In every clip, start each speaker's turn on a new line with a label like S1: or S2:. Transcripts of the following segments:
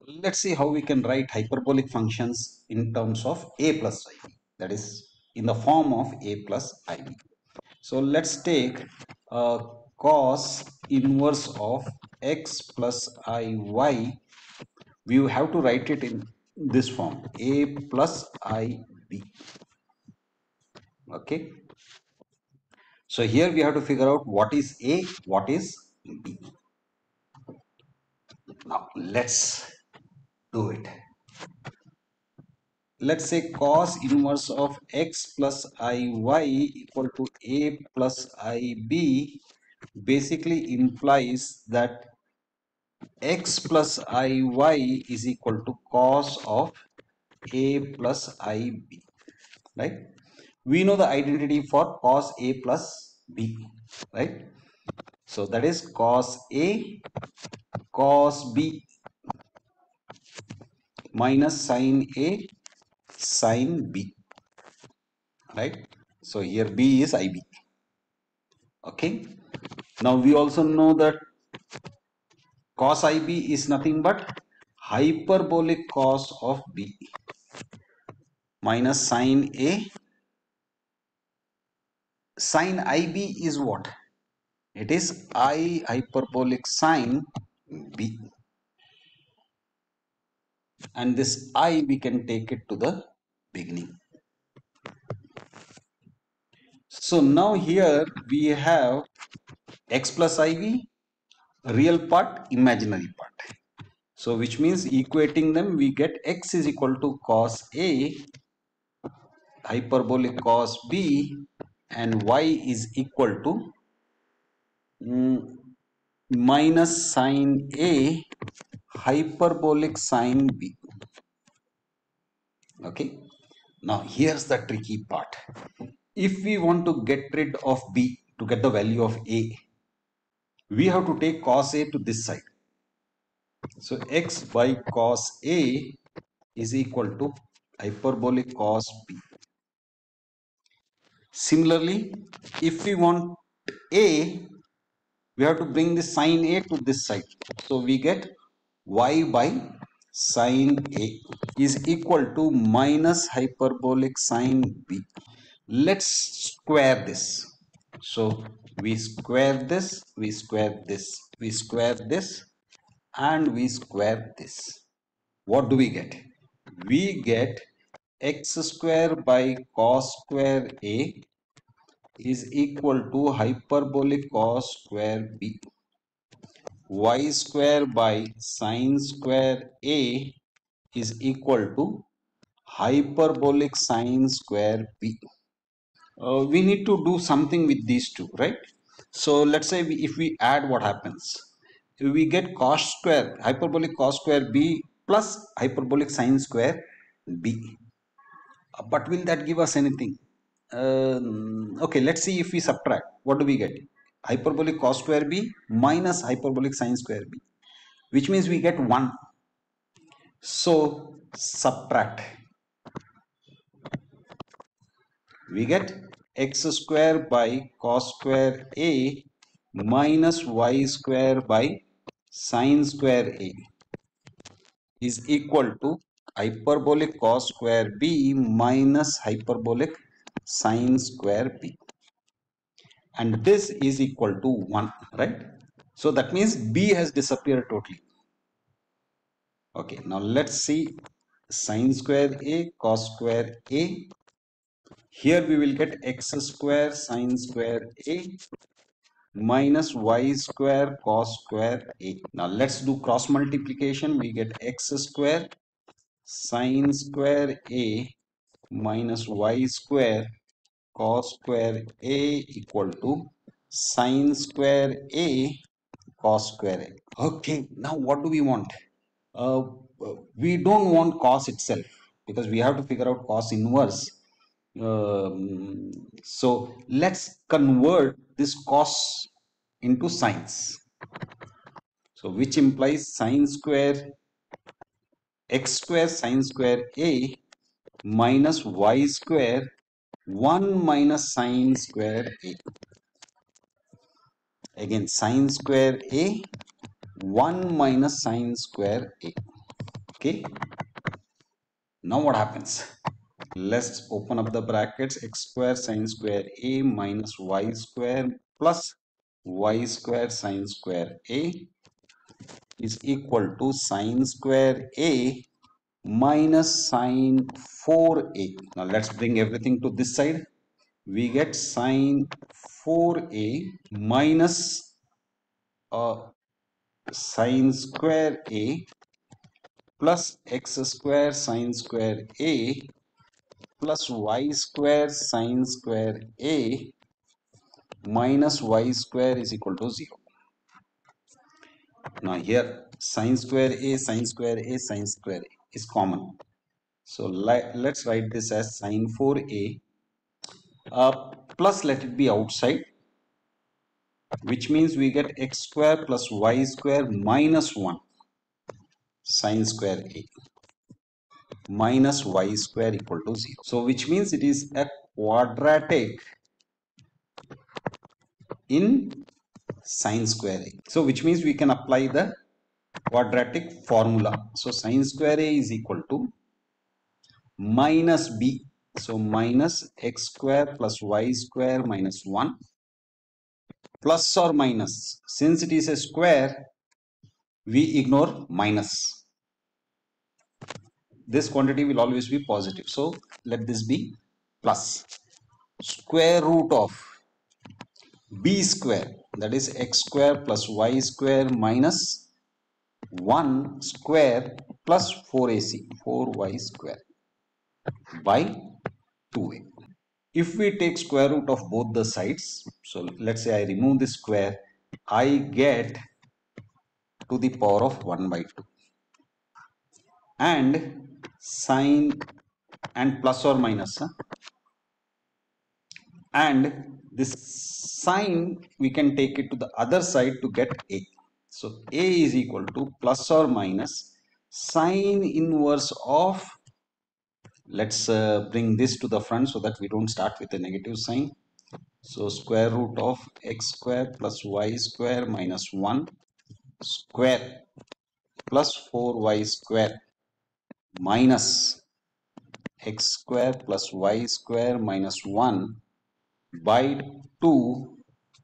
S1: Let's see how we can write hyperbolic functions in terms of a plus ib. That is in the form of a plus ib. So let's take cos inverse of x plus iy. We have to write it in this form, a plus ib. Okay. So here we have to figure out what is a, what is b. Now let's do it. Let's say cos inverse of x plus iy equal to a plus ib basically implies that x plus iy is equal to cos of a plus ib, right? We know the identity for cos a plus b, right? So that is cos a cos b minus sin a sin b, right? So here b is ib. Okay, now we also know that cos ib is nothing but hyperbolic cos of b minus sin a. Sin ib is what? It is I hyperbolic sin b, and this I we can take it to the beginning. So now here we have x plus iv, real part, imaginary part. So which means equating them, we get x is equal to cos a hyperbolic cos b and y is equal to mm, minus sin a hyperbolic sin b. Okay, now here's the tricky part. If we want to get rid of b to get the value of a, we have to take cos a to this side. So x by cos a is equal to hyperbolic cos b. Similarly, if we want a, we have to bring the sin a to this side. So we get y by sin a is equal to minus hyperbolic sin b. Let's square this. So we square this, we square this, we square this, and we square this. What do we get? We get x square by cos square a is equal to hyperbolic cos square b. Y square by sin square a is equal to hyperbolic sin square b. We need to do something with these two, right? So let's say if we add, what happens? We get cos square hyperbolic cos square b plus hyperbolic sin square b. But will that give us anything? Okay, let's see. If we subtract, what do we get? Hyperbolic cos square b minus hyperbolic sin square b, which means we get 1. So subtract, we get x square by cos square a minus y square by sin square a is equal to hyperbolic cos square b minus hyperbolic sin square b, and this is equal to 1, right? So that means b has disappeared totally. Okay, now let's see sin square a cos square a. Here we will get x square sin square a minus y square cos square a. Now let's do cross multiplication. We get x square sin square a minus y square cos square a equal to sin square a cos square a. Okay, now what do we want? Uh, we don't want cos itself because we have to figure out cos inverse. So let's convert this cos into sines. So which implies sin square x square sin square a minus y square 1 minus sin square a. Again sin square a 1 minus sin square a. Okay, now what happens? Let's open up the brackets. X square sine square a minus y square plus y square sine square a is equal to sine square a minus sine 4a. Now let's bring everything to this side. We get sine 4a minus sine square a plus x square sine square a plus y square sine square a minus y square is equal to 0. Now here sine square a sine square a sine square a is common. So let's write this as sine 4a plus let it be outside, which means we get x square plus y square minus 1 sine square a minus y square equal to 0. So which means it is a quadratic in sine square a. So which means we can apply the quadratic formula. So sine square a is equal to minus b. So minus x square plus y square minus 1 plus or minus. Since it is a square, we ignore minus. This quantity will always be positive. So let this be plus. Square root of b square, that is x square plus y square minus 1 square plus 4ac, 4y square by 2a. If we take square root of both the sides, so let's say I remove this square, I get to the power of 1 by 2. And sine and plus or minus, and this sine we can take it to the other side to get a. So a is equal to plus or minus sine inverse of, let's bring this to the front so that we don't start with a negative sign. So square root of x square plus y square minus 1 square plus 4y square minus x square plus y square minus 1 by 2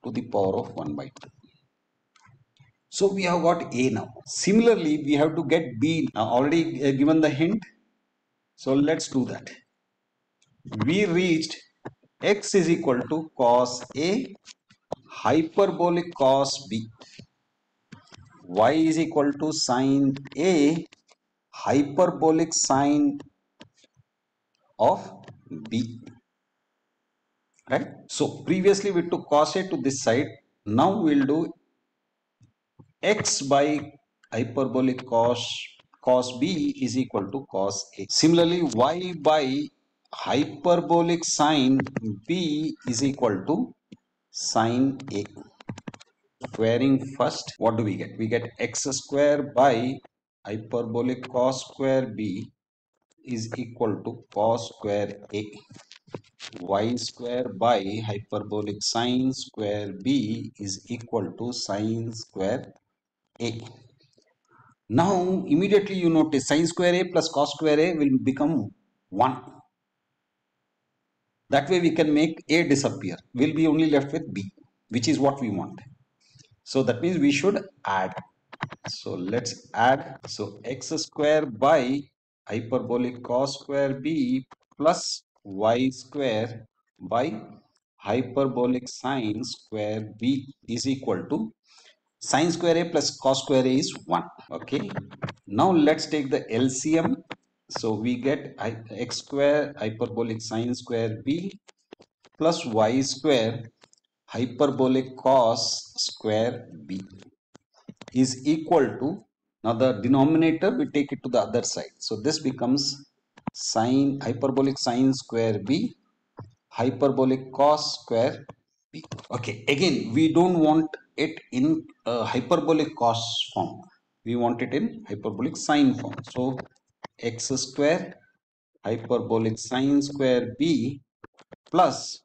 S1: to the power of 1 by 2. So we have got a now. Similarly, we have to get b. Already given the hint. So let's do that. We reached x is equal to cos a hyperbolic cos b. Y is equal to sine a hyperbolic sine of b. Right? So previously we took cos a to this side. Now we'll do x by hyperbolic cos b is equal to cos a. Similarly, y by hyperbolic sine b is equal to sine a. Squaring first, what do we get? We get x square by hyperbolic cos square b is equal to cos square a. Y square by hyperbolic sine square b is equal to sine square a. Now immediately you notice sine square a plus cos square a will become 1. That way we can make a disappear. We'll be only left with b, which is what we want. So that means we should add. So let's add. So x square by hyperbolic cos square b plus y square by hyperbolic sine square b is equal to sine square a plus cos square a is 1. Okay. Now let's take the LCM. So we get x square hyperbolic sine square b plus y square hyperbolic cos square b is equal to, now the denominator we take it to the other side. So this becomes sine hyperbolic sine square b hyperbolic cos square b. Okay, again we don't want it in hyperbolic cos form. We want it in hyperbolic sine form. So x square hyperbolic sine square b plus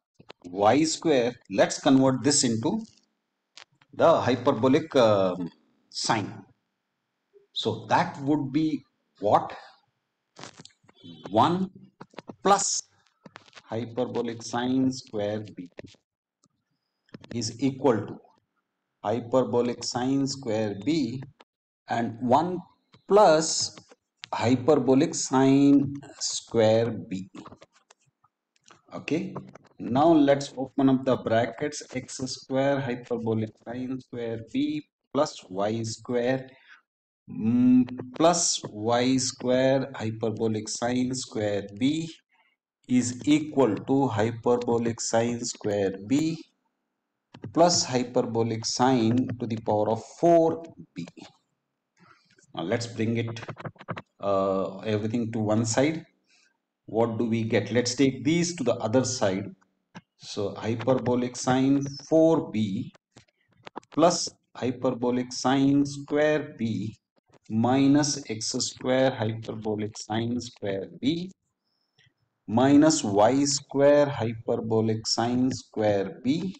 S1: y square. Let's convert this into the hyperbolic sine. So that would be what? 1 plus hyperbolic sine square b is equal to hyperbolic sine square b and 1 plus hyperbolic sine square b. Okay, now let's open up the brackets. X square hyperbolic sine square b plus y square plus y square hyperbolic sine square b is equal to hyperbolic sine square b plus hyperbolic sine to the power of 4b. Now let's bring it everything to one side. What do we get? Let's take these to the other side. So hyperbolic sine 4b plus hyperbolic sine square b minus x square hyperbolic sine square b minus y square hyperbolic sine square b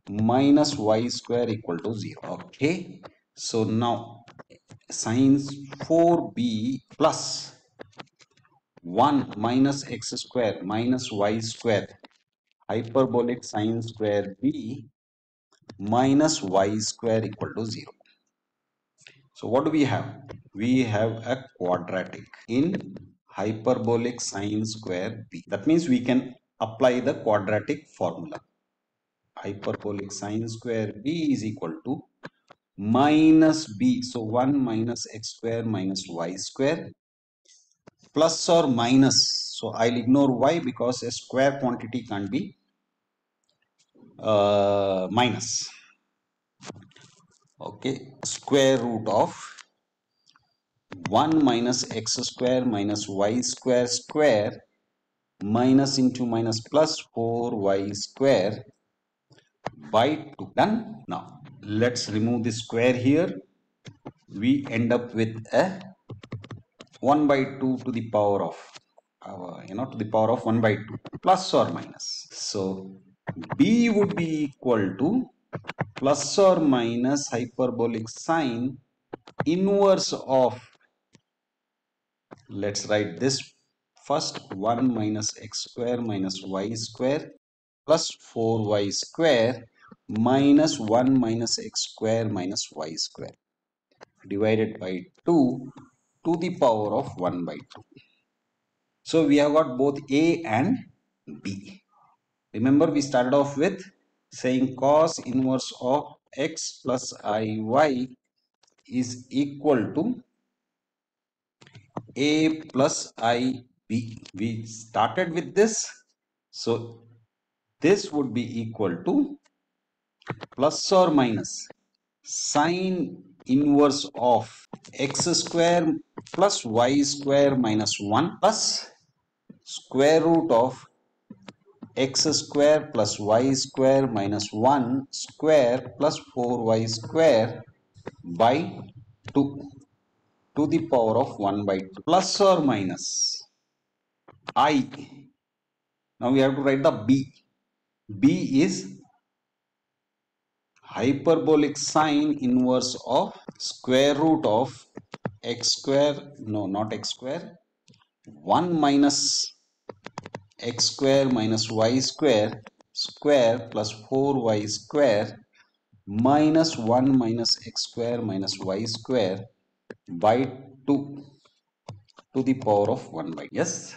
S1: minus y square equal to 0. Okay, so now sine 4b plus 1 minus x square minus y square hyperbolic sine square b minus y square equal to 0. So what do we have? We have a quadratic in hyperbolic sine square b. That means we can apply the quadratic formula. Hyperbolic sine square b is equal to minus b. So 1 minus x square minus y square plus or minus. So I'll ignore y because a square quantity can't be minus. Okay, square root of 1 minus x square minus y square square minus into minus plus 4y square by 2. Done. Now let's remove the square here. We end up with a 1 by 2 to the power of to the power of 1 by 2 plus or minus. So b would be equal to plus or minus hyperbolic sine inverse of, let's write this first, 1 minus x square minus y square plus 4y square minus 1 minus x square minus y square divided by 2 to the power of 1 by 2. So we have got both a and b. Remember, we started off with saying cos inverse of x plus iy is equal to a plus ib. We started with this. So this would be equal to plus or minus sine inverse of x square plus y square minus 1 plus square root of x square plus y square minus 1 square plus 4y square by 2 to the power of 1 by 2 plus or minus I. Now we have to write the b. B is hyperbolic sine inverse of square root of x square, no, not x square, 1 minus x square minus y square square plus 4y square minus 1 minus x square minus y square by 2 to the power of 1 by. Yes.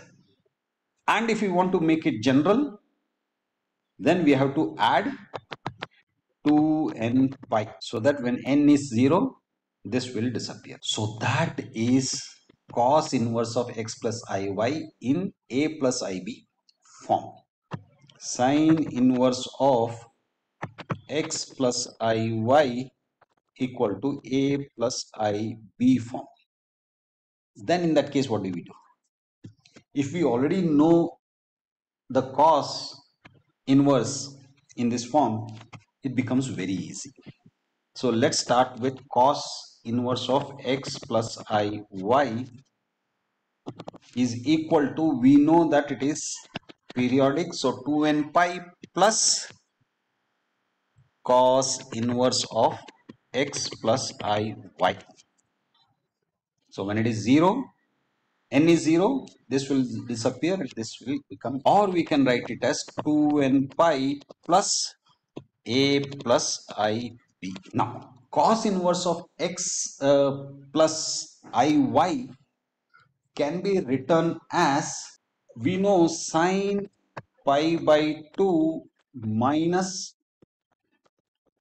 S1: And if you want to make it general, then we have to add 2n pi so that when n is 0, this will disappear. So that is cos inverse of x plus iy in a plus ib form. Sine inverse of x plus iy equal to a plus ib form. Then in that case, what do we do? If we already know the cos inverse in this form, it becomes very easy. So let's start with cos inverse of x plus iy is equal to, we know that it is periodic, so 2n pi plus cos inverse of x plus iy. So when it is 0, n is 0, this will disappear, this will become, or we can write it as 2n pi plus a plus ib. Now cos inverse of x plus iy can be written as, we know sine pi by 2 minus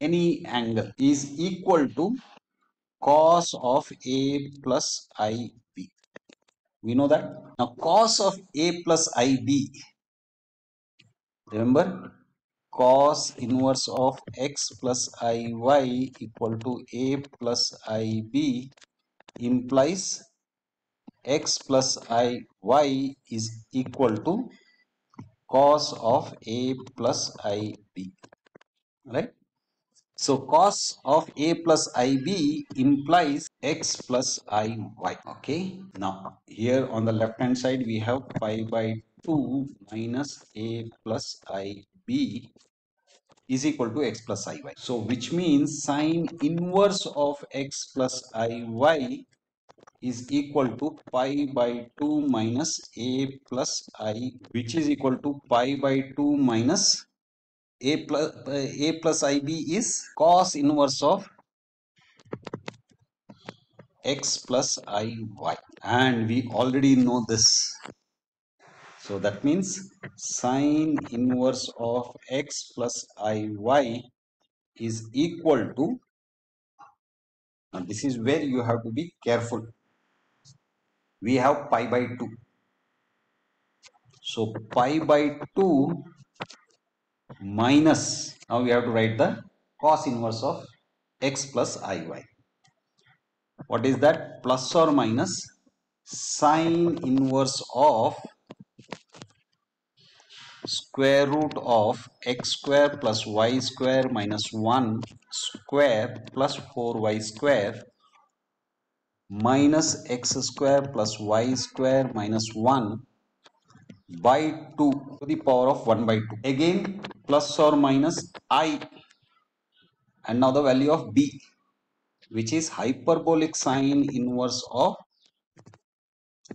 S1: any angle is equal to cos of a plus ib. We know that. Now cos of a plus ib, remember, cos inverse of x plus iy equal to a plus ib implies x plus iy is equal to cos of a plus ib, right? So cos of a plus ib implies x plus iy. Okay, now here on the left hand side we have pi by 2 minus a plus ib is equal to x plus iy. So which means sine inverse of x plus iy is equal to pi by 2 minus a plus I, which is equal to pi by 2 minus a plus ib is cos inverse of x plus iy, and we already know this. So that means sine inverse of x plus iy is equal to, now this is where you have to be careful, we have pi by 2, so pi by 2 minus, now we have to write the cos inverse of x plus iy. What is that? Plus or minus sine inverse of square root of x square plus y square minus 1 square plus 4y square minus x square plus y square minus 1 by 2 to the power of 1 by 2. Again plus or minus I, and now the value of b, which is hyperbolic sine inverse of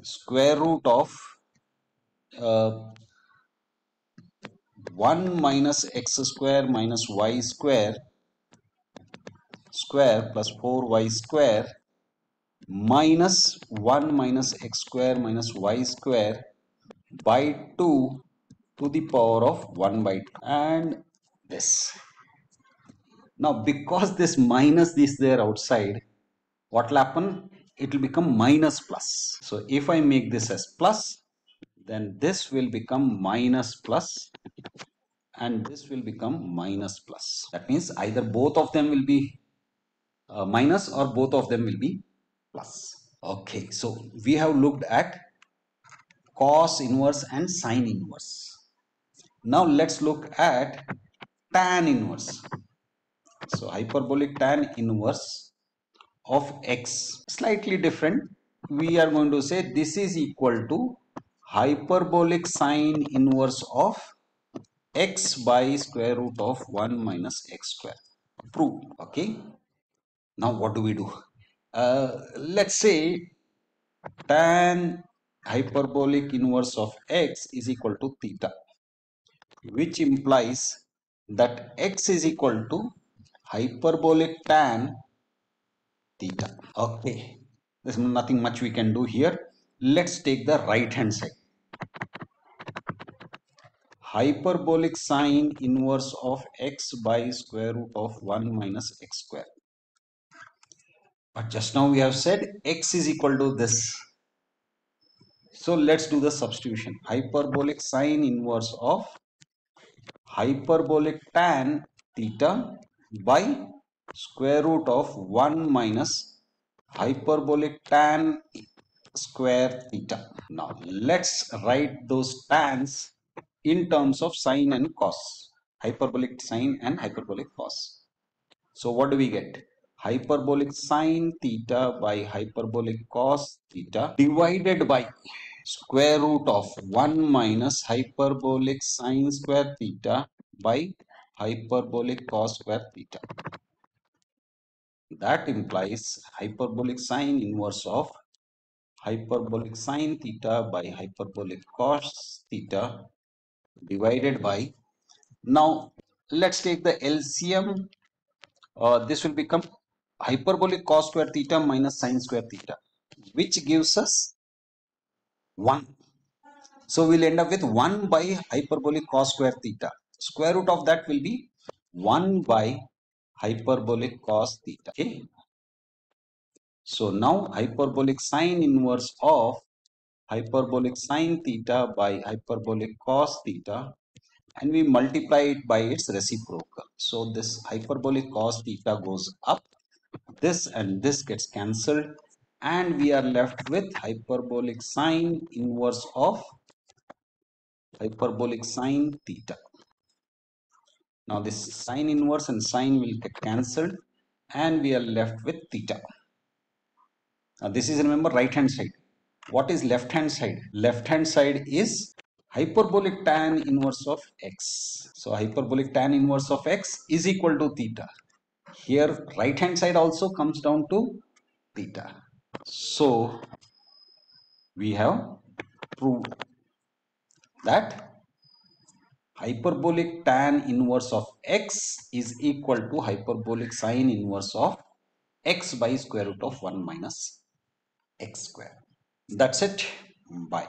S1: square root of 1 minus x square minus y square plus 4y square minus 1 minus x square minus y square by 2 to the power of 1 by 2, and this. Now because this minus is there outside, what will happen? It will become minus plus. So if I make this as plus, then this will become minus plus and this will become minus plus. That means either both of them will be minus or both of them will be plus. Okay, so we have looked at cos inverse and sine inverse. Now let's look at tan inverse. So hyperbolic tan inverse of x, slightly different. We are going to say this is equal to hyperbolic sine inverse of x by square root of 1 minus x square. Prove. Okay, now what do we do? Let's say tan hyperbolic inverse of x is equal to theta, which implies that x is equal to hyperbolic tan theta. Okay, there's nothing much we can do here. Let's take the right hand side. Hyperbolic sine inverse of x by square root of 1 minus x square. But just now we have said x is equal to this. So let's do the substitution. Hyperbolic sine inverse of hyperbolic tan theta by square root of 1 minus hyperbolic tan square theta. Now let's write those tans in terms of sine and cos. Hyperbolic sine and hyperbolic cos. So what do we get? Hyperbolic sine theta by hyperbolic cos theta divided by square root of 1 minus hyperbolic sine square theta by hyperbolic cos square theta. That implies hyperbolic sine inverse of hyperbolic sine theta by hyperbolic cos theta divided by, now let's take the LCM. This will become hyperbolic cos square theta minus sine square theta, which gives us 1. So we'll end up with 1 by hyperbolic cos square theta. Square root of that will be 1 by hyperbolic cos theta. Okay. So now hyperbolic sine inverse of hyperbolic sine theta by hyperbolic cos theta, and we multiply it by its reciprocal. So this hyperbolic cos theta goes up, this and this gets cancelled, and we are left with hyperbolic sine inverse of hyperbolic sine theta. Now this sine inverse and sine will get cancelled, and we are left with theta. Now this is, remember, right hand side. What is left hand side? Left hand side is hyperbolic tan inverse of x. So hyperbolic tan inverse of x is equal to theta. Here right hand side also comes down to theta. So we have proved that hyperbolic tan inverse of x is equal to hyperbolic sine inverse of x by square root of 1 minus x square. That's it. Bye.